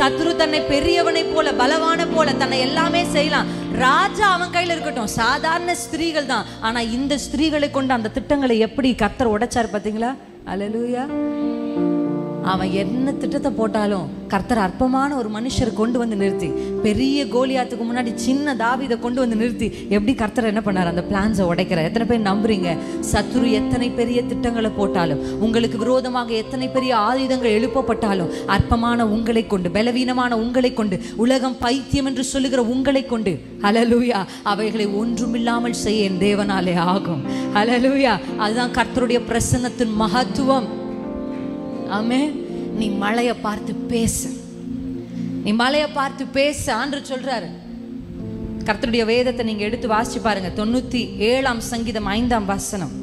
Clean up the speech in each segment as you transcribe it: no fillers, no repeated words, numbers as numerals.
சத்துரு தன்னை பெரியவனை போல பலவான போல தன்னை எல்லாமே செய்யலாம். ராஜா அவன் கையில இருக்கட்டும், சாதாரண ஸ்திரீகள் தான். ஆனா இந்த ஸ்திரீகளை கொண்டு அந்த திட்டங்களை எப்படி கர்த்தர் உடைச்சார் பாத்தீங்களா? அல்லேலூயா. அவன் என்ன திட்டத்தை போட்டாலும் கர்த்தர் அற்பமான ஒரு மனுஷரை கொண்டு வந்து நிறுத்தி, பெரிய கோலியாத்துக்கு முன்னாடி சின்ன தாவீதை கொண்டு வந்து நிறுத்தி எப்படி கர்த்தர் என்ன பண்ணார்? அந்த பிளான்ஸை உடைக்கிறார். எத்தனை பேர் நம்புறீங்க? சத்துரு எத்தனை பெரிய திட்டங்களை போட்டாலும், உங்களுக்கு விரோதமாக எத்தனை பெரிய ஆயுதங்கள் எழுப்பப்பட்டாலும், அற்பமான உங்களை கொண்டு, பலவீனமான உங்களை கொண்டு, உலகம் பைத்தியம் என்று சொல்லுகிற உங்களை கொண்டு, ஹல்லேலூயா, அவைகளை ஒன்றுமில்லாமல் செய்ய என் தேவனாலே ஆகும். ஹல்லேலூயா. அதுதான் கர்த்தருடைய பிரசன்னத்தின் மகத்துவம். ஆமென். நீ மலையை பார்த்து பேசு, நீ மலையை பார்த்து பேச ஆண்டவர் சொல்றாரு. கர்த்தருடைய வேதத்தை நீங்க எடுத்து வாசிச்சு பாருங்க. 97ஆம் சங்கீதம் 5ஆம் வசனம்.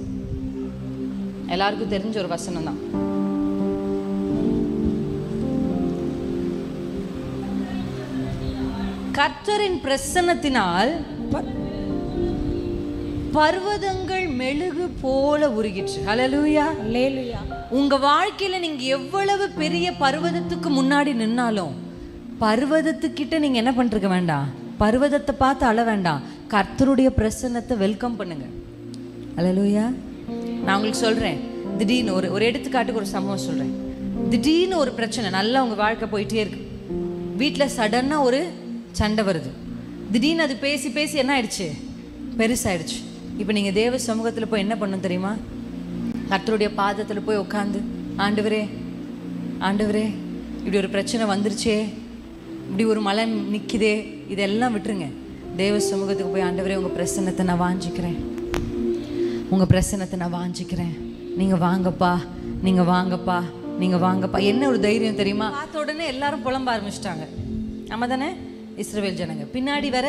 எல்லாருக்கும் தெரிஞ்ச ஒரு வசனம் தான். கர்த்தரின் பிரசன்னத்தினால் பர்வதங்கள் மெழுகு போல உருகிற்று. ஹல்லேலூயா, அல்லேலூயா. உங்க வாழ்க்கையில நீங்க எவ்வளவு பெரிய பர்வதத்துக்கு முன்னாடி நின்னாலும், பர்வதத்துக்கிட்ட நீங்க என்ன பண்ணிருக்க வேண்டாம், பர்வதத்தை பார்த்து அழ வேண்டாம். கர்த்தருடைய பிரசன்னத்தை வெல்கம் பண்ணுங்க. ஹல்லேலூயா. நான் உங்களுக்கு சொல்றேன், திடீர்னு ஒரு எடுத்துக்காட்டுக்கு ஒரு சம்பவம் சொல்றேன். திடீர்னு ஒரு பிரச்சனை, நல்லா உங்க வாழ்க்கை போயிட்டே இருக்கு. வீட்டுல சடனா ஒரு சண்டை வருது. திடீர்னு அது பேசி பேசி என்ன ஆயிடுச்சு? பெருசாயிடுச்சு. இப்போ நீங்கள் தேவ சமூகத்தில் போய் என்ன பண்ணணும் தெரியுமா? கர்த்தருடைய பாதத்தில் போய் உட்காந்து, ஆண்டவரே ஆண்டவரே இப்படி ஒரு பிரச்சனை வந்துருச்சே, இப்படி ஒரு மலை நிற்குதே, இதெல்லாம் விட்டுருங்க. தேவ சமூகத்துக்கு போய், ஆண்டவரே உங்கள் பிரசன்னத்தை நான் வாஞ்சிக்கிறேன், உங்கள் பிரசன்னத்தை நான் வாஞ்சிக்கிறேன், நீங்கள் வாங்கப்பா, நீங்கள் வாங்கப்பா, நீங்கள் வாங்கப்பா. என்ன ஒரு தைரியம் தெரியுமா? பார்த்த உடனே எல்லாரும் புலம்ப ஆரம்பிச்சிட்டாங்க. நம்ம தானே இஸ்ரவேல் ஜனங்க. பின்னாடி வர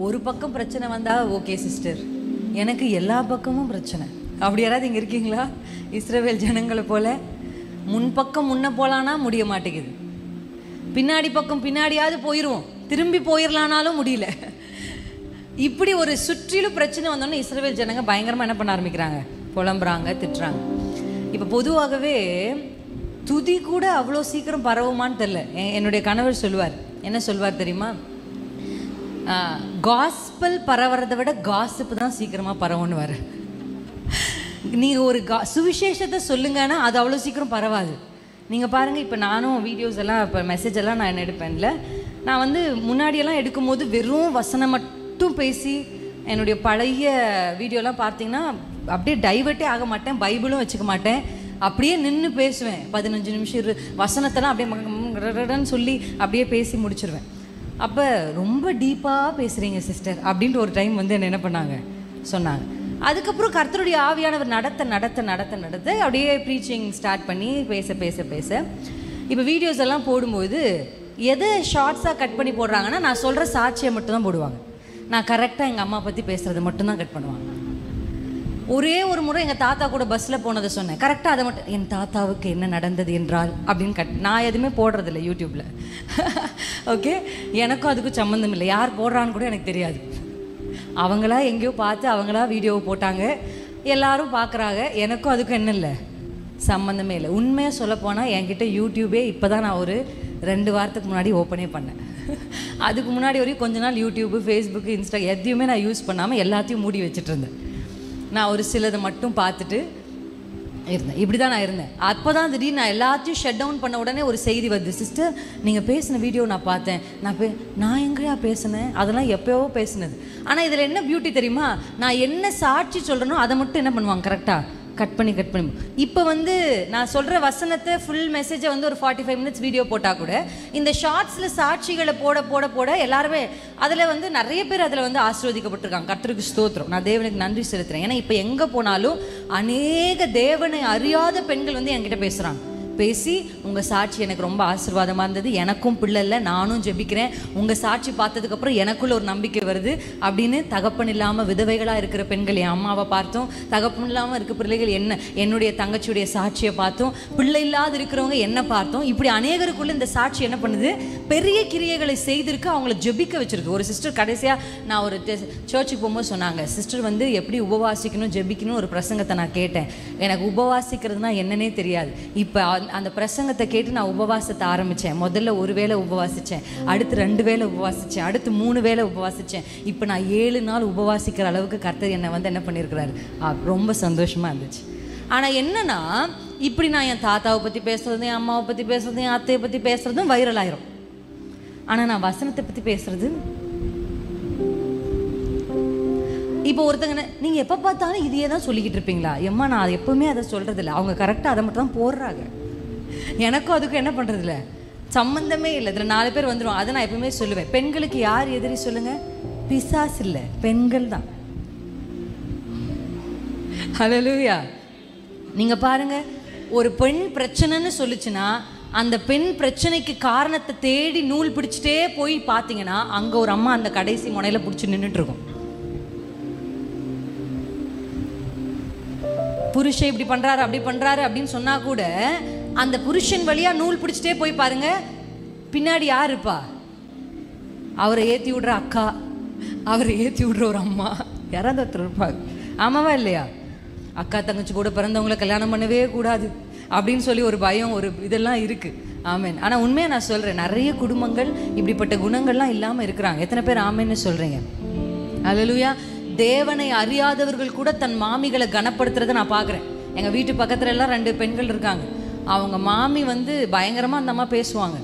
ஒரு பக்கம் பிரச்சனை வந்தா ஓகே சிஸ்டர், எனக்கு எல்லா பக்கமும் பிரச்சனை. அப்படி யாராவது இங்கே இருக்கீங்களா? இஸ்ரவேல் ஜனங்களை போல முன்பக்கம் முன்ன போலான்னா முடிய மாட்டேங்குது, பின்னாடி பக்கம் பின்னாடியாவது போயிடுவோம், திரும்பி போயிடலானாலும் முடியல. இப்படி ஒரு சுற்றிலும் பிரச்சனை வந்தோன்னே இஸ்ரவேல் ஜனங்க பயங்கரமாக என்ன பண்ண ஆரம்பிக்கிறாங்க? புலம்புறாங்க, திட்டுறாங்க. இப்போ பொதுவாகவே துதி கூட அவ்வளோ சீக்கிரம் பரவுமான்னு தெரில. என்னுடைய கணவர் சொல்லுவார், என்ன சொல்வார் தெரியுமா? காஸ்பல் பரவுறதை விட காசிப்பு தான் சீக்கிரமாக பரவுன்னு. நீங்கள் ஒரு சுவிசேஷத்தை சொல்லுங்கன்னா அது அவ்வளோ சீக்கிரம் பரவாது. நீங்கள் பாருங்கள், இப்போ நானும் வீடியோஸ் எல்லாம், இப்போ மெசேஜ் எல்லாம் நான் என்ன எடுப்பேன்ல, நான் வந்து முன்னாடியெல்லாம் எடுக்கும்போது வெறும் வசனம் மட்டும் பேசி, என்னுடைய பழைய வீடியோலாம் பார்த்தீங்கன்னா அப்படியே டைவர்ட்டே ஆக மாட்டேன், பைபிளும் வச்சுக்க மாட்டேன், அப்படியே நின்று பேசுவேன். 15 நிமிஷம் வசனத்தெல்லாம் அப்படியே சொல்லி அப்படியே பேசி முடிச்சிருவேன். அப்போ ரொம்ப டீப்பாக பேசுகிறீங்க சிஸ்டர் அப்படின்ட்டு ஒரு டைம் வந்து என்ன பண்ணாங்க, சொன்னாங்க. அதுக்கப்புறம் கர்த்தருடைய ஆவியானவர் நடத்த நடத்த நடத்த நடத்த அப்படியே ப்ரீச்சிங் ஸ்டார்ட் பண்ணி பேச பேச பேச, இப்போ வீடியோஸ் எல்லாம் போடும்போது எதை ஷார்ட்ஸாக கட் பண்ணி போடுறாங்கன்னா, நான் சொல்கிற சாட்சியை மட்டும்தான் போடுவாங்க. நான் கரெக்டாக எங்கள் அம்மா பற்றி பேசுகிறது மட்டும்தான் கட் பண்ணுவாங்க. ஒரே ஒரு முறை எங்கள் தாத்தா கூட பஸ்ஸில் போனதை சொன்னேன், கரெக்டாக அதை மட்டும், என் தாத்தாவுக்கு என்ன நடந்தது என்றால் அப்படின்னு நான் எதுவுமே போடுறதில்ல யூடியூப்பில். ஓகே, எனக்கும் அதுக்கும் சம்மந்தம் இல்லை, யார் போடுறான்னு கூட எனக்கு தெரியாது. அவங்களா எங்கேயோ பார்த்து அவங்களா வீடியோவை போட்டாங்க, எல்லாரும் பார்க்குறாங்க, எனக்கும் அதுக்கும் என்ன இல்லை, சம்மந்தமே இல்லை. உண்மையாக சொல்லப்போனால் என்கிட்ட யூடியூபே இப்போ தான் நான் ஒரு 2 வாரத்துக்கு முன்னாடி ஓப்பனே பண்ணேன். அதுக்கு முன்னாடி வரையும் கொஞ்ச நாள் யூடியூப்பு, ஃபேஸ்புக்கு, இன்ஸ்டா எதையுமே நான் யூஸ் பண்ணாமல் எல்லாத்தையும் மூடி வச்சுட்டு இருந்தேன். நான் ஒரு சிலதை மட்டும் பார்த்துட்டு இருந்தேன். இப்படி தான் நான் இருந்தேன். அப்போ தான் திடீர்னு நான் எல்லாத்தையும் ஷட் டவுன் பண்ண உடனே ஒரு செய்தி வருது, சிஸ்டர் நீங்கள் பேசின வீடியோ நான் பார்த்தேன். நான் எங்கேயா பேசினேன்? அதெல்லாம் எப்போவோ பேசினது. ஆனால் இதில் என்ன பியூட்டி தெரியுமா? நான் என்ன சாட்சி சொல்கிறேனோ அதை மட்டும் என்ன பண்ணுவாங்க, கரெக்டாக கட் பண்ணி இப்போ வந்து நான் சொல்கிற வசனத்தை ஃபுல் மெசேஜை வந்து ஒரு 45 மினிட்ஸ் வீடியோ போட்டால் கூட இந்த ஷார்ட்ஸில் சாட்சிகளை போட போட போட எல்லாருமே அதில் வந்து நிறைய பேர் அதில் வந்து ஆசீர்வதிக்கப்பட்டிருக்காங்க. கர்த்தருக்கு ஸ்தோத்திரம், நான் தேவனுக்கு நன்றி செலுத்துகிறேன். ஏன்னா இப்போ எங்கே போனாலும் அநேக தேவனை அறியாத பெண்கள் வந்து என்கிட்ட பேசுகிறாங்க. பேசி உங்கள் சாட்சி எனக்கு ரொம்ப ஆசீர்வாதமாக இருந்தது, எனக்கும் பிள்ளை இல்லை, நானும் ஜெபிக்கிறேன், உங்கள் சாட்சி பார்த்ததுக்கப்புறம் எனக்குள்ள ஒரு நம்பிக்கை வருது அப்படின்னு. தகப்பன் இல்லாமல் விதவைகளாக இருக்கிற பெண்கள் என் அம்மாவை பார்த்தோம், தகப்பன் இல்லாமல் இருக்க பிள்ளைகள் என்னுடைய தங்கச்சியுடைய சாட்சியை பார்த்தோம், பிள்ளை இல்லாத இருக்கிறவங்க என்ன பார்த்தோம். இப்படி அநேகருக்குள்ள இந்த சாட்சி என்ன பண்ணுது, பெரிய கிரியைகளை செய்திருக்கு, அவங்கள ஜெபிக்க வச்சிருக்கு. ஒரு சிஸ்டர் கடைசியாக நான் ஒரு சர்ச்சுக்கு போகும்போது சொன்னாங்க, சிஸ்டர் வந்து எப்படி உபவாசிக்கணும் ஜெபிக்கணும் ஒரு பிரசங்கத்தை நான் கேட்டேன், எனக்கு உபவாசிக்கிறதுனா என்னன்னே தெரியாது. இப்போ அந்த பிரசங்கத்தை கேட்டு நான் உபவாசத்தை ஆரம்பித்தேன். முதல்ல ஒரு வேளை உபவாசித்தேன், அடுத்து 2 வேளை உபவாசித்தேன், அடுத்து 3 வேளை உபவாசித்தேன். இப்போ நான் 7 நாள் உபவாசிக்கிற அளவுக்கு கர்த்தர் என்னை வந்து என்ன பண்ணியிருக்கிறாரு. ரொம்ப சந்தோஷமாக இருந்துச்சு. ஆனால் என்னன்னா, இப்படி நான் என் தாத்தாவை பற்றி பேசுகிறதும், என் அம்மாவை பற்றி பேசுகிறதும், என் அத்தையை பற்றி பேசுகிறதும் வைரல் ஆயிரும். ஆனால் நான் வசனத்தை பற்றி பேசுகிறது, இப்போ ஒருத்தங்க நீங்கள் எப்போ பார்த்தாலும் இதையே தான் சொல்லிக்கிட்டு இருப்பீங்களா? எம்மா நான் அது எப்போவுமே அதை சொல்கிறது இல்லை. அவங்க கரெக்டாக அதை மட்டும் தான் போடுறாங்க. எனக்கும் அதுக்கும் என்ன பண்ணுறது இல்லை, சம்மந்தமே இல்லை. இதில் 4 பேர் வந்துடும். அதை நான் எப்பவுமே சொல்லுவேன், பெண்களுக்கு யார் எதிரி சொல்லுங்கள்? பிசாசு இல்லை, பெண்கள் தான். ஹல்லேலூயா. நீங்கள் பாருங்கள், ஒரு பெண் பிரச்சனைன்னு சொல்லிச்சுன்னா அந்த பெண் பிரச்சனைக்கு காரணத்தை தேடி நூல் பிடிச்சிட்டே போய் பார்த்தீங்கன்னா அங்கே ஒரு அம்மா அந்த கடைசி முனையில் பிடிச்சி நின்றுட்டு இருக்கும். புருஷன் இப்படி பண்ணுறாரு அப்படி பண்ணுறாரு அப்படின்னு சொன்னால் கூட அந்த புருஷன் வழியாக நூல் பிடிச்சிட்டே போய் பாருங்க, பின்னாடி யார் இருப்பா? அவரை ஏற்றி விடுற அக்கா, அவரை ஏற்றி விடுற ஒரு அம்மா, யாராவது ஒருத்தர் இருப்பாங்க. ஆமாவா இல்லையா? அக்கா தங்கச்சி கூட பிறந்தவங்கள கல்யாணம் பண்ணவே கூடாது அப்படின்னு சொல்லி ஒரு பயம், ஒரு இதெல்லாம் இருக்குது. ஆமேன். ஆனால் உண்மையாக நான் சொல்கிறேன், நிறைய குடும்பங்கள் இப்படிப்பட்ட குணங்கள்லாம் இல்லாமல் இருக்கிறாங்க. எத்தனை பேர் ஆமேன்னு சொல்கிறீங்க? அல்லேலூயா. தேவனை அறியாதவர்கள் கூட தன் மாமிகளை கனப்படுத்துறதை நான் பார்க்குறேன். எங்கள் வீட்டு பக்கத்துல எல்லாம் 2 பெண்கள் இருக்காங்க. அவங்க மாமி வந்து பயங்கரமாக அந்த அம்மா பேசுவாங்க,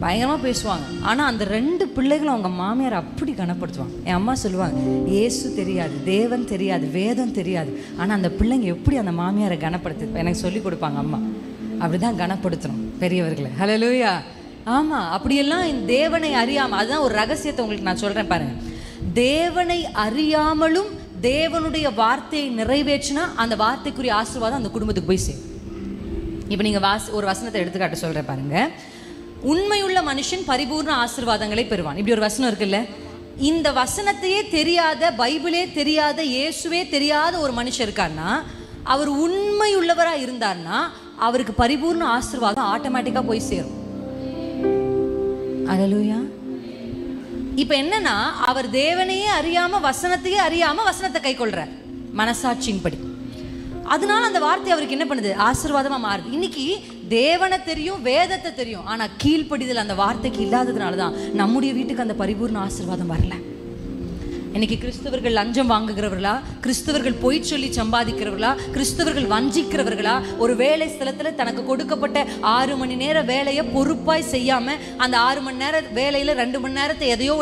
பயங்கரமாக பேசுவாங்க. ஆனால் அந்த 2 பிள்ளைகளும் அவங்க மாமியார் அப்படி கனப்படுத்துவாங்க. என் அம்மா சொல்லுவாங்க, இயேசு தெரியாது, தேவன் தெரியாது, வேதம் தெரியாது, ஆனால் அந்த பிள்ளைங்க எப்படி அந்த மாமியாரை கனப்படுத்து எனக்கு சொல்லி கொடுப்பாங்க அம்மா. அப்படி தான் கனப்படுத்தணும் பெரியவர்களை. ஹல்லேலூயா. ஆமாம், அப்படியெல்லாம் தேவனை அறியாமல், அதுதான் ஒரு ரகசியத்தை உங்களுக்கு நான் சொல்கிறேன் பாருங்கள். தேவனை அறியாமலும் தேவனுடைய வார்த்தையை நிறைவேற்றினா அந்த வார்த்தைக்குரிய ஆசீர்வாதம் அந்த குடும்பத்துக்கு போய் சேரும். இப்போ நீங்கள் ஒரு வசனத்தை எடுத்துக்காட்ட சொல்கிறேன் பாருங்க. உண்மையுள்ள மனுஷன் பரிபூர்ண ஆசீர்வாதங்களை பெறுவான். இப்படி ஒரு வசனம் இருக்குல்ல. இந்த வசனத்தையே தெரியாத, பைபிளே தெரியாத, இயேசுவே தெரியாத ஒரு மனுஷன் இருக்காருன்னா, அவர் உண்மையுள்ளவராக இருந்தார்னா அவருக்கு பரிபூர்ண ஆசீர்வாதம் ஆட்டோமேட்டிக்காக போய் சேரும். அல்லேலூயா. இப்போ என்னன்னா, அவர் தேவனையே அறியாம, வசனத்தையே அறியாம வசனத்தை கை கொள்றார் மனசாட்சியின்படி. அதனால அந்த வார்த்தை அவருக்கு என்ன பண்ணுது? ஆசீர்வாதமா மாறுது. இன்னைக்கு தேவனை தெரியும், வேதத்தை தெரியும், ஆனா கீழ்ப்படிதல் அந்த வார்த்தைக்கு இல்லாததுனால தான் நம்முடைய வீட்டுக்கு அந்த பரிபூர்ண ஆசீர்வாதம் வரல. இன்னைக்கு கிறிஸ்தவர்கள் லஞ்சம் வாங்குகிறவர்களா, கிறிஸ்தவர்கள் பொய் சொல்லி சம்பாதிக்கிறவர்களா, கிறிஸ்தவர்கள் வஞ்சிக்கிறவர்களா, ஒரு வேலை ஸ்தலத்துல தனக்கு கொடுக்கப்பட்ட 6 மணி நேர வேலையை பொறுப்பாய் செய்யாம அந்த 6 மணி நேர வேலையில 2 மணி நேரத்தை எதையோ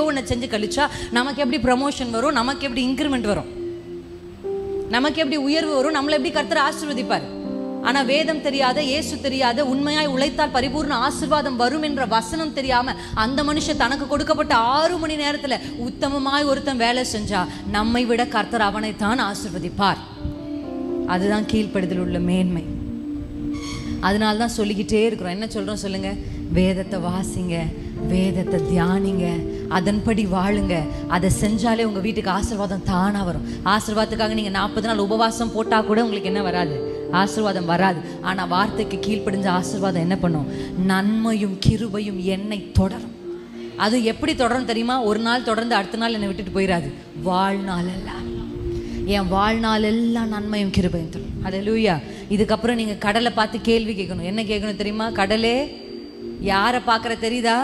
ஒன்று செஞ்சு கழிச்சா நமக்கு எப்படி ப்ரமோஷன் வரும், நமக்கு எப்படி இன்க்ரிமெண்ட் வரும், நமக்கு எப்படி உயர்வு வரும், நம்மளை எப்படி கர்த்தர் ஆசீர்வதிப்பார். ஆனா வேதம் தெரியாத, இயேசு தெரியாத, உண்மையாய் உழைத்தால் பரிபூர்ண ஆசீர்வாதம் வரும் என்ற வசனம் தெரியாம அந்த மனுஷன் தனக்கு கொடுக்கப்பட்ட 6 மணி நேரத்துல உத்தமமாய் ஒருத்தன் வேலை செஞ்சா நம்மை விட கர்த்தர் அவனைத்தான் ஆசீர்வதிப்பார். அதுதான் கீழ்ப்படுதல் உள்ள மேன்மை. அதனால்தான் சொல்லிக்கிட்டே இருக்கிறோம். என்ன சொல்றோம் சொல்லுங்க? வேதத்தை வாசிங்க, வேதத்தை தியானிங்க, அதன்படி வாழுங்க. அதை செஞ்சாலே உங்க வீட்டுக்கு ஆசீர்வாதம் தானா வரும். ஆசீர்வாதத்துக்காக நீங்க 40 நாள் உபவாசம் போட்டா கூட உங்களுக்கு என்ன வராது? ஆசீர்வாதம் வராது. ஆனா வார்த்தைக்கு கீழ்ப்படிஞ்ச ஆசீர்வாதம் என்ன பண்ணும்? நன்மையும் கிருபையும் என்னை தொடரும். அது எப்படி தொடரும் தெரியுமா? ஒரு நாள் தொடர்ந்து அடுத்த நாள் என்னை விட்டுட்டு போயிடாது. வாழ்நாள் எல்லாம், என் வாழ்நாள் எல்லாம் நன்மையும் கிருபையும் தொடரும். ஹல்லேலூயா. இதுக்கப்புறம் நீங்க கடலை பார்த்து கேள்வி கேட்கணும். என்ன கேட்கணும் தெரியுமா? கடலே யாரை பார்க்குற தெரியுதா?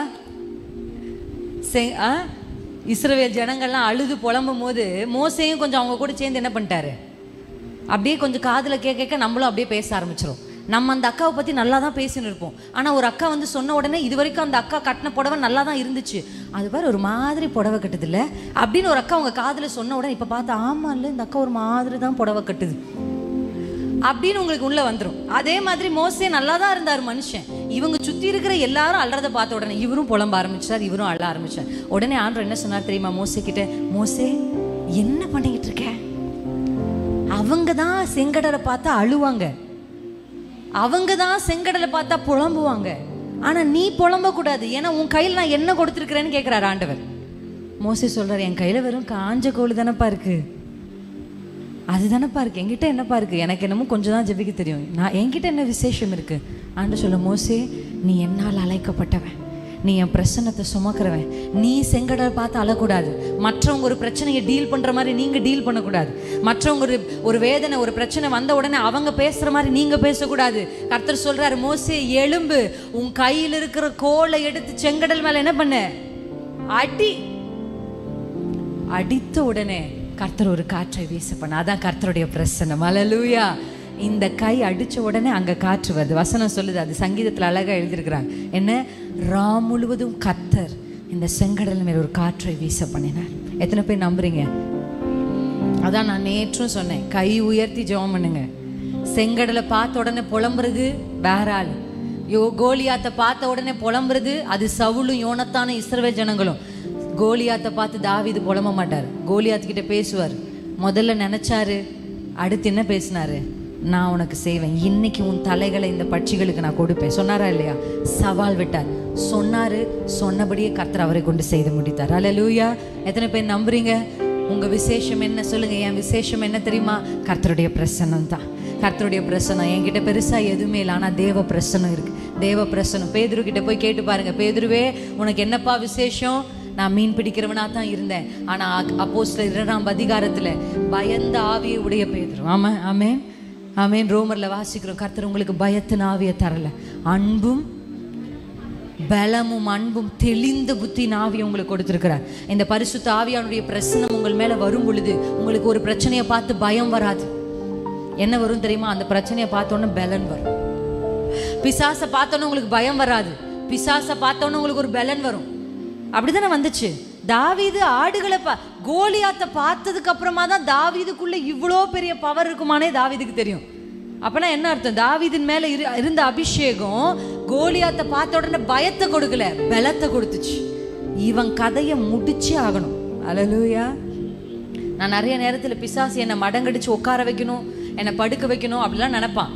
இஸ்ரவேல் ஜனங்கள்லாம் அழுது புலம்பும் போது மோசேயும் கொஞ்சம் அவங்க கூட சேர்ந்து என்ன பண்ணிட்டாரு? அப்படியே கொஞ்சம் காதில் கேட்க நம்மளும் அப்படியே பேச ஆரம்பிச்சிடும். நம்ம அந்த அக்காவை பற்றி நல்லா தான் பேசின்னு இருப்போம். ஆனால் ஒரு அக்கா வந்து சொன்ன உடனே இது வரைக்கும் அந்த அக்கா கட்டின புடவை நல்லா தான் இருந்துச்சு, அது பாரு ஒரு மாதிரி புடவை கட்டுது இல்லை அப்படின்னு ஒரு அக்கா அவங்க காதில் சொன்ன உடனே இப்போ பார்த்தா ஆமா இல்லை இந்த அக்கா ஒரு மாதிரி தான் புடவை கட்டுது அப்படின்னு உங்களுக்கு உள்ள வந்துடும். அதே மாதிரி மோசே நல்லா தான் இருந்தார் மனுஷன். இவங்க சுற்றி இருக்கிற எல்லாரும் அல்றதை பார்த்த உடனே இவரும் புலம்ப ஆரம்பிச்சார், இவரும் அழ ஆரம்பிச்சார். உடனே ஆண்டவர் என்ன சொன்னார் தெரியுமா மோசே கிட்ட? மோசே என்ன பண்ணிக்கிட்டு இருக்க? அவங்க தான் செங்கடலை பார்த்தா அழுவாங்க, அவங்க தான் செங்கடலை பார்த்தா புலம்புவாங்க, ஆனா நீ புலம்ப கூடாது, ஏன்னா உன் கையில் நான் என்ன கொடுத்துருக்கிறேன்னு கேட்கிறாரு ஆண்டவர். மோசே சொல்றாரு, என் கையில வெறும் காஞ்ச கோல் தானப்பா இருக்கு, அதுதானப்பா இருக்கு, என்கிட்ட என்னப்பா இருக்கு, எனக்கு என்னமோ கொஞ்சம் தான் ஜெபிக்க தெரியும், நான் என்கிட்ட என்ன விசேஷம் இருக்கு? ஆண்டு சொல்ல, மோசே நீ என்னால் அழைக்கப்பட்டவன், நீ என் பிரச்சனத்தை சுமக்கிறவன். நீ செங்கடல் பார்த்து அழக்கூடாது. மற்றவங்க ஒரு பிரச்சனையை டீல் பண்ணுற மாதிரி நீங்கள் டீல் பண்ணக்கூடாது. மற்றவங்க ஒரு வேதனை ஒரு பிரச்சனை வந்த உடனே அவங்க பேசுகிற மாதிரி நீங்கள் பேசக்கூடாது. கர்த்தர் சொல்கிறாரு, மோசே எலும்பு, உன் கையில் இருக்கிற கோலை எடுத்து செங்கடல் மேலே என்ன பண்ண, அடி. அடித்த உடனே கர்த்தர் ஒரு காற்றை வீச பண்ண. அதான் கர்த்தருடைய பிரசன்னம். அல்லேலூயா. இந்த கை அடித்த உடனே அங்கே காற்று வருது. வசனம் சொல்லுது, அது சங்கீதத்தில் அழகாக எழுதியிருக்கிறாங்க. என்ன, ரா முழுவதும் கர்த்தர் இந்த செங்கடல் மேல் ஒரு காற்றை வீச பண்ணினார். எத்தனை பேர் நம்புறீங்க? அதான் நான் நேற்றும் சொன்னேன், கை உயர்த்தி ஜெபம் பண்ணுங்க. செங்கடலை பார்த்த உடனே புலம்புறது வேற ஆள். கோலியாத்தை பார்த்த உடனே புலம்புறது அது சவுலும் யோனத்தானும் இஸ்ரவேல் ஜனங்களும். கோலியாத்தை பார்த்து தாவீது புலம்ப மாட்டார். கோலியாத்துக்கிட்ட பேசுவார். முதல்ல நினைச்சாரு, அடுத்து என்ன பேசினாரு, நான் உனக்கு செய்வேன், இன்னைக்கு உன் தலைகளை இந்த பட்சிகளுக்கு நான் கொடுப்பேன் சொன்னாரா இல்லையா? சவால் விட்டார். சொன்னாரு, சொன்னபடியே கர்த்தர் அவரை கொண்டு செய்து முடித்தார். அல்லேலூயா. எத்தனை பேர் நம்புறீங்க? உங்க விசேஷம் என்ன சொல்லுங்க. என் விசேஷம் என்ன தெரியுமா? கர்த்தருடைய பிரசன்னம் தான். கர்த்தருடைய பிரசன்னம். என்கிட்ட பெருசா எதுவுமே இல்லை, ஆனா தேவ பிரசன்னம் இருக்கு. தேவ பிரசன்னம். பேதுரு கிட்ட போய் கேட்டு பாருங்க, பேதுருவே உனக்கு என்னப்பா விசேஷம்? நான் மீன் பிடிக்கிறவனா தான் இருந்தேன், ஆனா அப்போஸ்தலர் 2ஆம் அதிகாரத்துல பயந்த ஆவியை உடைய பேதுரு. ஆமா, ஆமென், ஆமென். ரோமர்ல வாசிக்கிறோம், கர்த்தர் உங்களுக்கு பயத்தின் ஆவியை தரல, அன்பும் பலமும் அன்பும் தெளிந்த புத்தியின் ஆவியை உங்களுக்கு கொடுத்திருக்கிறார். இந்த பரிசுத்த ஆவியானுடைய பிரசன்னம் உங்கள் மேல வரும் பொழுது உங்களுக்கு ஒரு பிரச்சனையை பார்த்து பயம் வராது. என்ன வரும் தெரியுமா? அந்த பிரச்சனையை பார்த்தோன்னே பலன் வரும். பிசாசை பார்த்தோன்னே உங்களுக்கு பயம் வராது. பிசாசை பார்த்தோன்னே உங்களுக்கு ஒரு பலன் வரும். அப்படிதானே வந்துச்சு. தாவீது ஆடுகளை கோலியாத்தை பார்த்ததுக்கு அப்புறமா தான் தாவீதுக்குள்ள இவ்வளோ பெரிய பவர் இருக்குமானே தாவீதுக்கு தெரியும். அப்பனா என்ன அர்த்தம்? தாவீதின் மேல இருந்த அபிஷேகம் கோலியாத்தை பார்த்த உடனே பயத்தை கொடுக்கல, பலத்தை கொடுத்துச்சு. இவன் கதையை முடிச்சே ஆகணும். அல்லேலூயா. நான் நிறைய நேரத்தில் பிசாசு என்னை மடங்கடிச்சு உட்கார வைக்கணும், என்னை படுக்க வைக்கணும் அப்படிலாம் நினைப்பான்.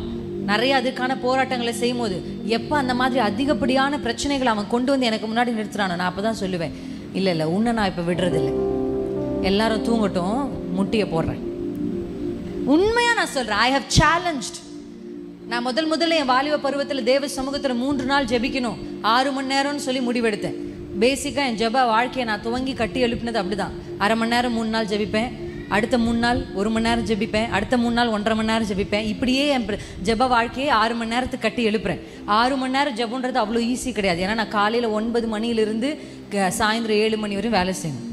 நிறைய அதுக்கான போராட்டங்களை செய்யும் போது எப்போ அந்த மாதிரி அதிகப்படியான பிரச்சனைகளை அவன் கொண்டு வந்து எனக்கு முன்னாடி நிறுத்துறானோ, நான் அப்போ தான் சொல்லுவேன், இல்லை இல்லை உன்னை நான் இப்போ விடுறதில்லை, எல்லாரும் தூங்கட்டும், முட்டியை போடுறேன். உண்மையாக நான் சொல்கிறேன். I have challenged. நான் முதல்ல என் வாலிப பருவத்தில் தேவ சமூகத்தில் 3 நாள் ஜெபிக்கணும், 6 மணி நேரம்னு சொல்லி முடிவெடுத்தேன். பேசிக்காக என் ஜெப வாழ்க்கையை நான் துவங்கி கட்டி எழுப்பினது அப்படிதான். 1/2 மணி நேரம் 3 நாள் ஜெபிப்பேன், அடுத்த 3 நாள் 1 மணி நேரம் ஜெபிப்பேன், அடுத்த 3 நாள் 1.5 மணி நேரம் ஜெபிப்பேன். இப்படியே என் ஜெப வாழ்க்கையை 6 மணி நேரத்துக்கு கட்டி எழுப்புறேன். 6 மணி நேரம் ஜெபன்றது அவ்வளோ ஈஸி கிடையாது. ஏன்னா நான் காலையில் 9 மணியிலிருந்து சாயந்தரம் 7 மணி வரையும் வேலை செய்யணும்.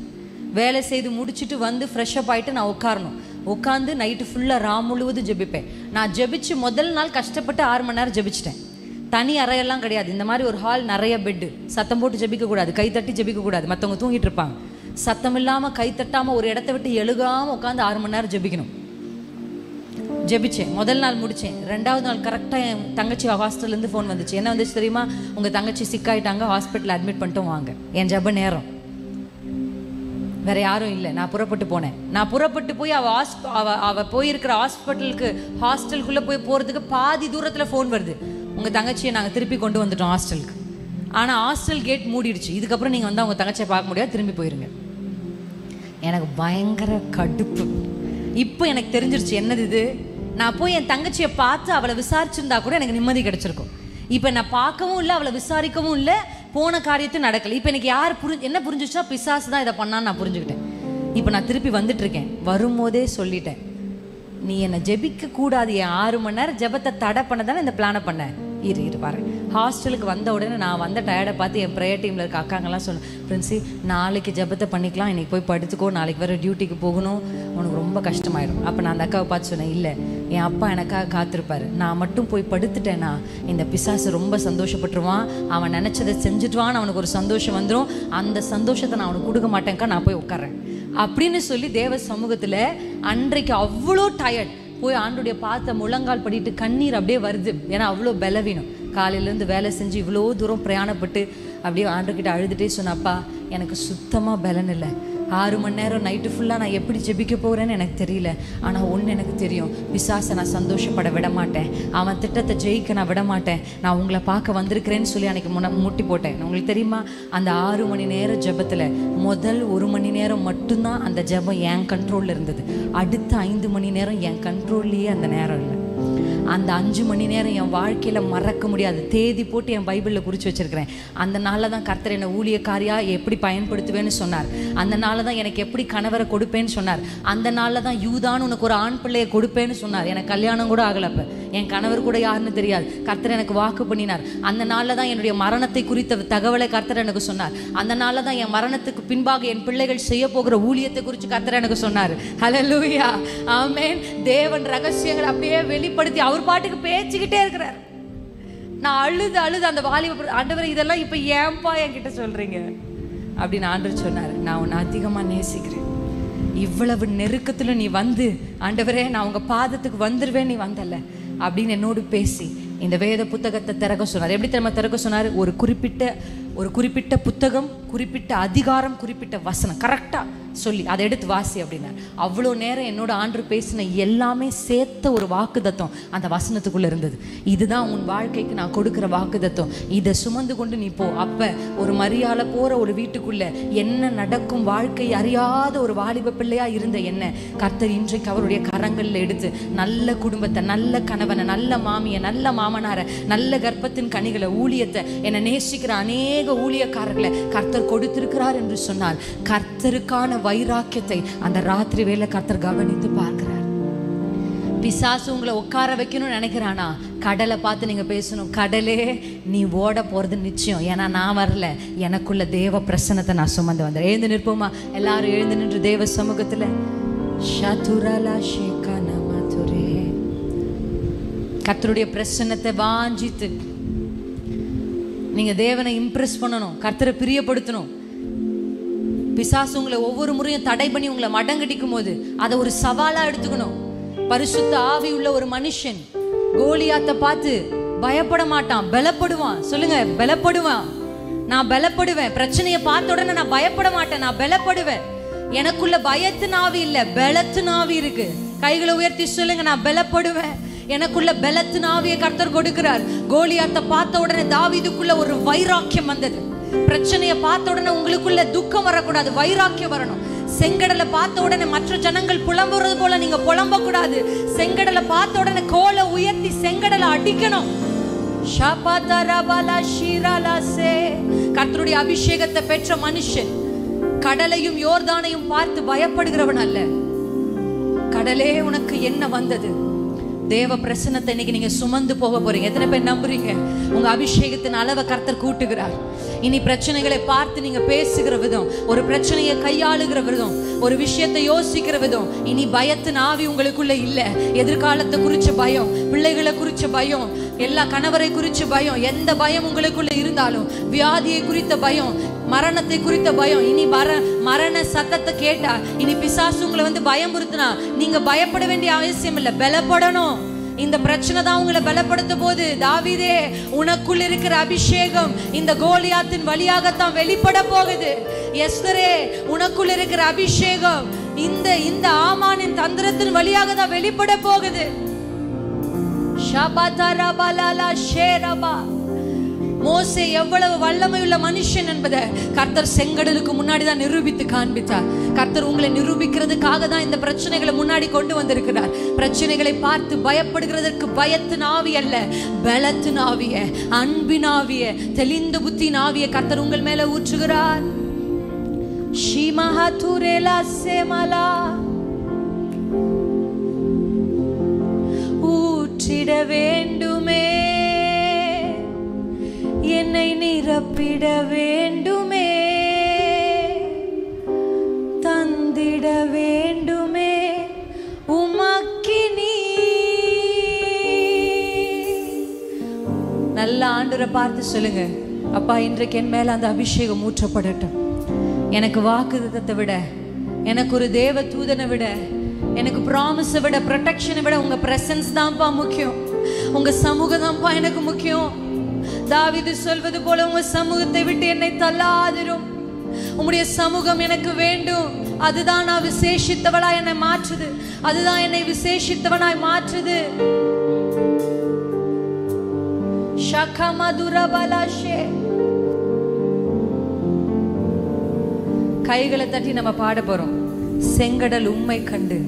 வேலை செய்து முடிச்சுட்டு வந்து ஃப்ரெஷ்அப் ஆகிட்டு நான் உட்காரணும். உட்காந்து நைட்டு ஃபுல்லாக ராம் முழுவதும் ஜெபிப்பேன். நான் ஜெபிச்சு முதல் நாள் கஷ்டப்பட்டு 6 மணி நேரம் ஜெபிச்சிட்டேன். தனி அறையெல்லாம் கிடையாது. இந்த மாதிரி ஒரு ஹால், நிறைய பெட்டு, சத்தம் போட்டு ஜெபிக்கக்கூடாது, கை தட்டி ஜெபிக்கக்கூடாது, மற்றவங்க தூங்கிட்டு இருப்பாங்க. சத்தம் இல்லாமல் கை தட்டாமல் ஒரு இடத்த விட்டு எழுகாமல் உட்காந்து 6 மணி நேரம் ஜெபிக்கணும். ஜெபிச்சேன். முதல் நாள் முடித்தேன். 2வது நாள் கரெக்டாக என் தங்கச்சி ஹாஸ்டல்லேருந்து ஃபோன் வந்துச்சு. என்ன வந்துச்சு தெரியுமா? உங்கள் தங்கச்சி சிக்காயிட்டாங்க, ஹாஸ்பிட்டலில் அட்மிட் பண்ணிட்டும் வாங்க. என் ஜெப நேரம். வேறு யாரும் இல்லை. நான் புறப்பட்டு போனேன். நான் புறப்பட்டு போய் அவள் போயிருக்கிற ஹாஸ்டலுக்குள்ளே போகிறதுக்கு பாதி தூரத்தில் ஃபோன் வருது, உங்கள் தங்கச்சியை நாங்கள் திருப்பி கொண்டு வந்துட்டோம் ஹாஸ்டலுக்கு. ஆனால் ஹாஸ்டல் கேட் மூடிடுச்சு, இதுக்கப்புறம் நீங்கள் வந்து அவங்க தங்கச்சியை பார்க்க முடியாது, திரும்பி போயிருங்க. எனக்கு பயங்கர கடுப்பு. இப்போ எனக்கு தெரிஞ்சிருச்சு என்னது இது. நான் போய் என் தங்கச்சியை பார்த்து அவளை விசாரிச்சிருந்தா கூட எனக்கு நிம்மதி கிடைச்சிருக்கும். இப்போ நான் பார்க்கவும் இல்லை, அவளை விசாரிக்கவும் இல்லை, போன காரியத்தையும் நடக்கலை. இப்போ எனக்கு என்ன புரிஞ்சிச்சுன்னா பிசாசு தான் இதை பண்ணான்னு நான் புரிஞ்சுக்கிட்டேன். இப்போ நான் திருப்பி வந்துட்டுருக்கேன். வரும்போதே சொல்லிட்டேன், நீ என்னை ஜெபிக்க கூடாது, என் 6 மணி நேரம் ஜெபத்தை தடை பண்ண தானே இந்த பிளானை பண்ணேன். இரு பாரு. ஹாஸ்டலுக்கு வந்த உடனே நான் வந்த டயர்டை பார்த்து என் ப்ரேயர் டீமில் இருக்க அக்காங்கெல்லாம் சொன்னேன், ஃப்ரெண்ட்ஸு நாளைக்கு ஜெபத்தை பண்ணிக்கலாம், இன்றைக்கி போய் படுத்துக்கோ, நாளைக்கு வேறு டியூட்டிக்கு போகணும், உனக்கு ரொம்ப கஷ்டமாயிடும். அப்போ நான் அந்த அக்காவை பார்த்து சொன்னேன், இல்லை என் அப்பா எனக்காக காத்திருப்பார், நான் மட்டும் போய் படுத்துட்டேன்னா இந்த பிசாசு ரொம்ப சந்தோஷப்பட்டுருவான், அவன் நினச்சதை செஞ்சுட்டுவான்னு அவனுக்கு ஒரு சந்தோஷம் வந்துடும், அந்த சந்தோஷத்தை நான் அவனுக்கு கொடுக்க மாட்டேங்க்கா, நான் போய் உட்காறேன் அப்படின்னு சொல்லி தேவ சமூகத்தில் அன்றைக்கு அவ்வளோ டயர்ட் போய் ஆண்டுடைய பார்த்த முழங்கால் படிட்டு கண்ணீர் அப்படியே வருது. ஏன்னா அவ்வளோ பலவீனம். காலையிலேருந்து வேலை செஞ்சு இவ்வளோ தூரம் பிரயாணப்பட்டு அப்படியே ஆண்டுக்கிட்ட அழுதுகிட்டே சொன்னப்பா, எனக்கு சுத்தமாக பலன் இல்லை, 6 மணி நேரம் நைட்டு ஃபுல்லாக நான் எப்படி ஜெபிக்க போகிறேன்னு எனக்கு தெரியல. ஆனால் ஒன்று எனக்கு தெரியும், பிசாசை நான் சந்தோஷப்பட விட மாட்டேன், அவன் திட்டத்தை ஜெயிக்க நான் விட மாட்டேன், நான் உங்களை பார்க்க வந்திருக்கிறேன்னு சொல்லி அன்றைக்கி முட்டி போட்டேன். உங்களுக்கு தெரியுமா, அந்த 6 மணி நேரம் ஜெபத்தில் முதல் 1 மணி நேரம் மட்டும்தான் அந்த ஜெபம் என் கண்ட்ரோலில் இருந்தது. அடுத்த 5 மணி நேரம் என் கண்ட்ரோல்லையே அந்த நேரம் இல்லை. அந்த 5 மணி நேரம் என் வாழ்க்கையில் மறக்க முடியாது. தேதி போட்டு என் பைபிளில் குறித்து வச்சிருக்கிறேன். அந்த நாளில் தான் கர்த்தர் என்னை ஊழியக்காரியாக எப்படி பயன்படுத்துவேன்னு சொன்னார். அந்த நாளில் தான் எனக்கு எப்படி கணவரை கொடுப்பேன்னு சொன்னார். அந்த நாளில் தான் யூதான்னு உனக்கு ஒரு ஆண் பிள்ளையை கொடுப்பேன்னு சொன்னார். எனக்கு கல்யாணம் கூட ஆகலப்ப, என் கணவர் கூட யாருன்னு தெரியாது. கர்த்தர் எனக்கு வாக்கு பண்ணினார். அந்த நாளில் தான் என்னுடைய மரணத்தை குறித்த தகவலை கர்த்தர் எனக்கு சொன்னார். அந்த நாளில் தான் என் மரணத்துக்கு பின்பாக என் பிள்ளைகள் செய்ய போகிற ஊழியத்தை குறித்து கர்த்தர் எனக்கு சொன்னார். ஹல்லேலூயா, ஆமென். தேவன் ரகசியங்களை அப்படியே வெளிப்படுத்தி அவர் பாட்டுக்கு பேசிக்கிட்டே இருக்கிறார். நான் அழுது அந்த வாலிப ஆண்டவரை இதெல்லாம் இப்போ ஏன்பா என்கிட்ட சொல்றீங்க அப்படின்னு ஆண்டவர் சொன்னார். நான் உன்னை அதிகமாக நேசிக்கிறேன். இவ்வளவு நெருக்கத்தில் நீ வந்து ஆண்டவரே நான் உங்க பாதத்துக்கு வந்துடுவேன், நீ வந்தல அப்படின்னு என்னோடு பேசி இந்த வேத புத்தகத்தை திறக்க சொன்னார். எப்படி தெரியுமா திறக்க சொன்னார்? ஒரு குறிப்பிட்ட புத்தகம், குறிப்பிட்ட அதிகாரம், குறிப்பிட்ட வசனம் கரெக்டாக சொல்லி அதை எடுத்து வாசி அப்படின்னார். அவ்வளோ நேரம் என்னோட ஆண்டு பேசின எல்லாமே சேர்த்த ஒரு வாக்குத்தத்தம் அந்த வசனத்துக்குள்ளே இருந்தது. இதுதான் உன் வாழ்க்கைக்கு நான் கொடுக்குற வாக்குத்தத்தம், இதை சுமந்து கொண்டு நீ போ. அப்போ ஒரு மரியாதை போகிற ஒரு வீட்டுக்குள்ளே என்ன நடக்கும் வாழ்க்கை அறியாத ஒரு வாலிப பிள்ளையாக இருந்த என்ன கர்த்தர் இன்றைக்கு அவருடைய கரங்களில் எடுத்து நல்ல குடும்பத்தை, நல்ல கணவனை, நல்ல மாமியை, நல்ல மாமனாரை, நல்ல கர்ப்பத்தின் கனிகளை, ஊழியத்தை, என்னை நேசிக்கிற அநேக ஊழியக்காரர்களை கர்த்தர் கொடுத்திருக்கிறார் என்று சொன்னால் கர்த்தருக்கான வைராக்கியத்தை அந்த ராத்திரி வேளை கர்த்தர் கவனித்து பார்க்கிறார். பிசாசு உங்களை உட்கார வைக்கணும்னு நினைக்கிறானா, கடலை பார்த்து நீங்க பேசணும், கடலே நீ ஓட போறது நிச்சயம், ஏன்னா நான் வரல, எனக்குள்ள தேவ பிரசன்னத்தை நான் சுமந்து வந்தேன். எழுந்து நிற்போமா? எல்லாரும் எழுந்து நின்று தேவ சமூகத்துல கர்த்தருடைய பிரசன்னத்தை வாஞ்சித்து நீங்க தேவனை இம்ப்ரெஸ் பண்ணணும், கர்த்தரை பிரியப்படுத்தணும். பிசாசு உங்களை ஒவ்வொரு முறையும் தடை பண்ணி உங்களை மடங்கடிக்கும் போது அதை ஒரு சவாலா எடுத்துக்கணும். பரிசுத்த ஆவி உள்ள ஒரு மனுஷன் கோலியாத்தை பார்த்து பயப்பட மாட்டான், பலப்படுவான். சொல்லுங்க, பலப்படுவான். நான் பலப்படுவேன். பிரச்சனையை பார்த்த உடனே நான் பயப்பட மாட்டேன், நான் பலப்படுவேன். எனக்குள்ள பயத்தின் ஆவி இல்ல, பலத்தின் ஆவி இருக்கு. கைகளை உயர்த்தி சொல்லுங்க, நான் பலப்படுவேன். எனக்குள்ள பலத்தின் ஆவியை கர்த்தர் கொடுக்கிறார். கோலியாத்தை பார்த்த உடனே தாவீதுக்குள்ள ஒரு வைராக்கியம் வந்தது. பிரச்சனையை பார்த்த உடனே உங்களுக்குள்ள துக்கம் வரக்கூடாது, வைராக்கியம் வரணும். செங்கடலை பார்த்த உடனே மற்ற ஜனங்கள் புலம்புறது போல நீங்க புலம்ப கூடாது. செங்கடலை பார்த்த உடனே கோலை உயர்த்தி செங்கடலை அடிக்கணும். கர்த்தருடைய அபிஷேகத்தை பெற்ற மனுஷன் கடலையும் யோர்தானையும் பார்த்து பயப்படுகிறவன் அல்ல. கடலே உனக்கு என்ன வந்தது? தேவ பிரசன்னத்தை இன்னைக்கு நீங்க சுமந்து போக போறீங்க. எத்தனை பேர் நம்புறீங்க? உங்க அபிஷேகத்தின் அளவை கர்த்தர் கூட்டுகிறார். இனி பிரச்சனைகளை பார்த்து நீங்க பேசுகிற விதம், ஒரு பிரச்சனையை கையாளுகிற விதம், ஒரு விஷயத்தை யோசிக்கிற விதம், இனி பயத்தின் ஆவி உங்களுக்குள்ள இல்ல. எதிர்காலத்தை குறிச்ச பயம், பிள்ளைகளை குறிச்ச பயம், எல்லா கணவரை குறிச்ச பயம், எந்த பயம் உங்களுக்குள்ள இருந்தாலும், வியாதியை குறித்த பயம், மரணத்தை குறித்த பயம், இனி மரண சத்தத்தை கேட்டா, இனி பிசாசு உங்களை வந்து பயமுறுத்தினா நீங்க பயப்பட வேண்டிய அவசியம் இல்லை, பலப்படணும். இந்த பிரச்சனை தான் உங்களை பலப்படுத்த போது. தாவீதே, உனக்குள் இருக்கிற அபிஷேகம் இந்த கோலியாத்தின் வழியாகத்தான் வெளிப்பட போகுது. எஸ்தரே, உனக்குள் இருக்கிற அபிஷேகம் இந்த ஆமானின் தந்திரத்தின் வழியாக தான் வெளிப்பட போகுது. மோசே எவ்வளவு வல்லமை உள்ள மனுஷன் என்பதை கர்த்தர் செங்கடலுக்கு முன்னாடி தான் நிரூபித்து காண்பித்தார். கர்த்தர் உங்களை நிரூபிக்கிறதுக்காக தான் இந்த பிரச்சனைகளை முன்னாடி கொண்டு வந்திருக்கிறார். பிரச்சனைகளை பார்த்து பயப்படுகிறதற்கு பயத்தின் ஆவி அல்ல, பலத்தின் ஆவிய, அன்பின் ஆவிய, தெளிந்த புத்தியின் ஆவிய கர்த்தர் உங்கள் மேல ஊற்றுகிறார். ஊற்றிட வேண்டுமே, என்னை நிரப்பிட வேண்டுமே, தந்திட வேண்டுமே உமக்கினி. நல்ல ஆண்டவரை பார்த்து சொல்லுங்க, அப்பா இன்றைக்கு என் மேல அந்த அபிஷேகம் ஊற்றப்படட்டும். எனக்கு வாக்குத்தத்தத்தை விட, எனக்கு ஒரு தேவ தூதனை விட, எனக்கு ப்ராமிஸை விட, ப்ரொடெக்ஷனை விட உங்க பிரசன்ஸ் தான்ப்பா முக்கியம். உங்க சமூகம் தான்ப்பா எனக்கு முக்கியம். தாவீது சொல்வது போல, உங்க சமூகத்தை விட்டு என்னை தள்ளாதிரும். உம்முடைய சமூகம் எனக்கு வேண்டும். அதுதான் நான் விசேஷித்தவளா என்னை மாற்றுது. அதுதான் என்னை விசேஷித்தவனாய் மாற்றுது. கைகளை தட்டி நம்ம பாட போறோம். செங்கடல் உம்மை கண்டு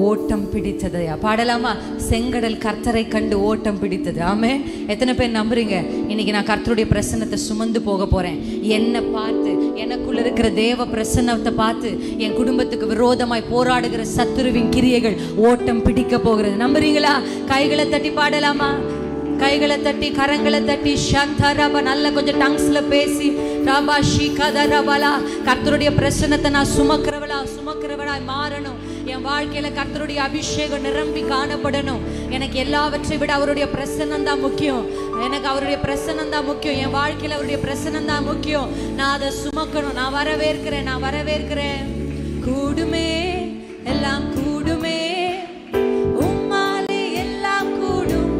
ஓட்டம் பிடித்ததையா. பாடலாமா? செங்கடல் கர்த்தரை கண்டு ஓட்டம் பிடித்தது. ஆமென். எத்தனை பேர் நம்புறீங்க இன்னைக்கு நான் கர்த்தருடைய பிரசன்னத்தை சுமந்து போக போறேன்? என்னை பார்த்து, எனக்குள்ள இருக்கிற தேவ பிரசன்னத்தை பார்த்து என் குடும்பத்துக்கு விரோதமாய் போராடுகிற சத்துருவின் கிரியைகள் ஓட்டம் பிடிக்க போகிறது. நம்புறீங்களா? கைகளை தட்டி பாடலாமா? கைகளை தட்டி, கரங்களை தட்டி, ஷந்தரப நல்ல கொஞ்சம் டங்ஸ்ல பேசி, ரபா ஷிகதரபலா, கர்த்தருடைய பிரசன்னத்தை நான் சுமக்கிறவளாய் மாறணும். என் வாழ்க்கையில கர்த்தருடைய அபிஷேகம் நிரம்பி காணப்படணும். எனக்கு எல்லாவற்றை விட அவருடைய பிரசன்னம் தான் முக்கியம். எனக்கு அவருடைய பிரசன்னம் தான் முக்கியம். என் வாழ்க்கையில அவருடைய பிரசன்னம் தான் முக்கியம். நான் அதை சுமக்கணும். நான் வரவேற்கிறேன். கூடுமே, எல்லாம் கூடுமே, உம்மாலே எல்லாம் கூடும்.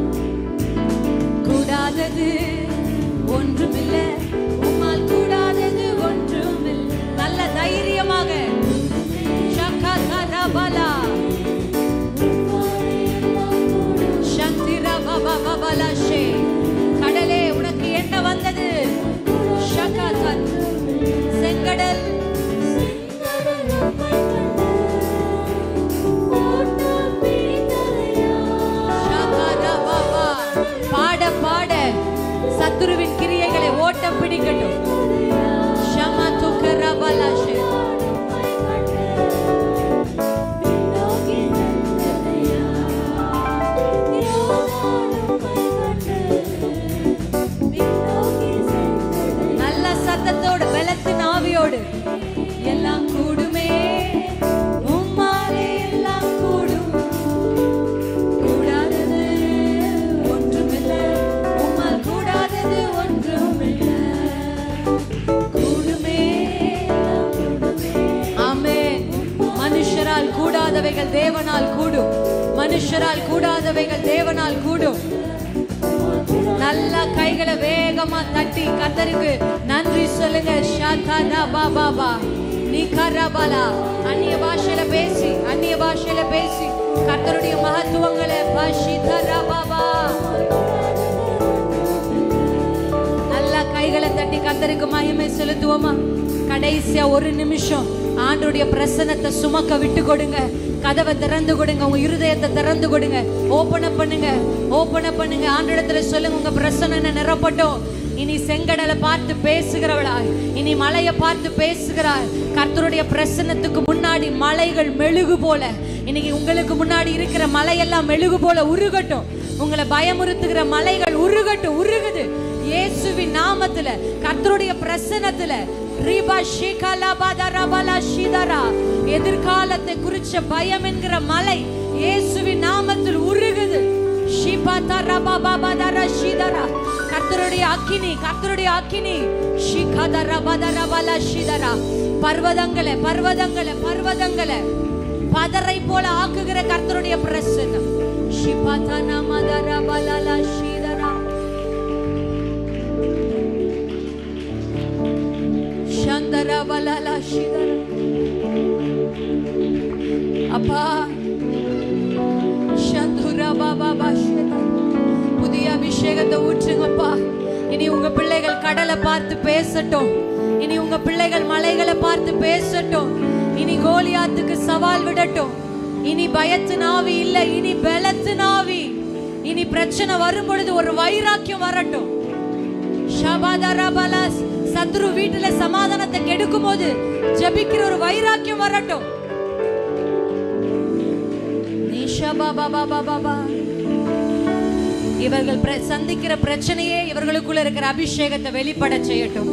கூடாதது ஒன்றுமில்லை, உம்மால் கூடாதது ஒன்றுமில்லை. நல்ல தைரியமாக கடலே உனக்கு என்ன வந்தது? செங்கடல் பாட பாட சத்துருவின் கிரியைகளை ஓட்டம் பிடிக்கட்டும். நல்ல சத்தத்தோடு, பலத்தின் ஆவியோடு, எல்லாம் கூடுமே, உம்மாலே எல்லாம் கூடும். கூடாதது ஒன்றுமில்லை, உம்மால் கூடாதது ஒன்றுமில்லை. கூடுமே. ஆமென். மனுஷரால் கூடாதவைகள் தேவனால் கூடும். மனுஷரால் கூடாதவைகள் தேவனால் கூடும். நல்ல கைகளை வேகமா தட்டி கர்த்தருக்கு நன்றி சொல்லுங்க. ஷாதா பாபா நிகரபலா. அந்நிய பாஷையில பேசி கர்த்தருடைய மகத்துவங்களை பஷிதரா பாபா. நல்ல கைகளை தட்டி கர்த்தருக்கு மகிமை செலுத்துவோமா? கடைசியா ஒரு நிமிஷம் ஆண்டவருடைய பிரசன்னத்தை சுமக்க விட்டு கொடுங்க. கதவை திறந்து கொடுங்க. உங்க இருதயத்தை திறந்து கொடுங்க. ஓபன் அப் பண்ணுங்க. ஆண்டவரிடத்துல சொல்லுங்க, உங்க பிரசன்னம் நிரப்பட்டும். இனி செங்கடலை பார்த்து பேசுகிறவளாய், இனி மலையை பார்த்து பேசுகிறாய். கர்த்தருடைய பிரசன்னத்துக்கு முன்னாடி மலைகள் மெழுகு போல, இன்னைக்கு உங்களுக்கு முன்னாடி இருக்கிற மலையெல்லாம் மெழுகு போல உருகட்டும். உங்களை பயமுறுத்துகிற மலைகள் உருகுது. இயேசுவின் நாமத்துல, கர்த்தருடைய பிரசன்னத்துல. எதிர்காலத்தை குறிச்ச பயம் என்கிற மலை இயேசுவின் நாமத்தில் உருகுது. கர்த்தருடைய அக்கினி பர்வதங்களை பதரை போல ஆக்குகிற கர்த்தருடைய பிரசன்னம். அப்பா புதிய அபிஷேகத்தை ஊற்றுங்கப்பா. இனி உங்க பிள்ளைகள் கடலை பார்த்து பேசட்டும். இனி உங்க பிள்ளைகள் மலைகளை பார்த்து பேசட்டும். இனி கோலியாத்துக்கு சவால் விடட்டும். இனி பயத்தின் ஆவி இல்லை, இனி பலத்தின் ஆவி. இனி பிரச்சனை வரும் பொழுது ஒரு வைராக்கியம் வரட்டும். சத்ரு வீட்டுல சமாதானத்தை கெடுக்கும் போது ஜபிக்கிற ஒரு வைராக்கியம் வரட்டும். இவர்கள் சந்திக்கிற பிரச்சனையே இவர்களுக்குள்ள இருக்கிற அபிஷேகத்தை வெளிப்பட செய்யட்டும்.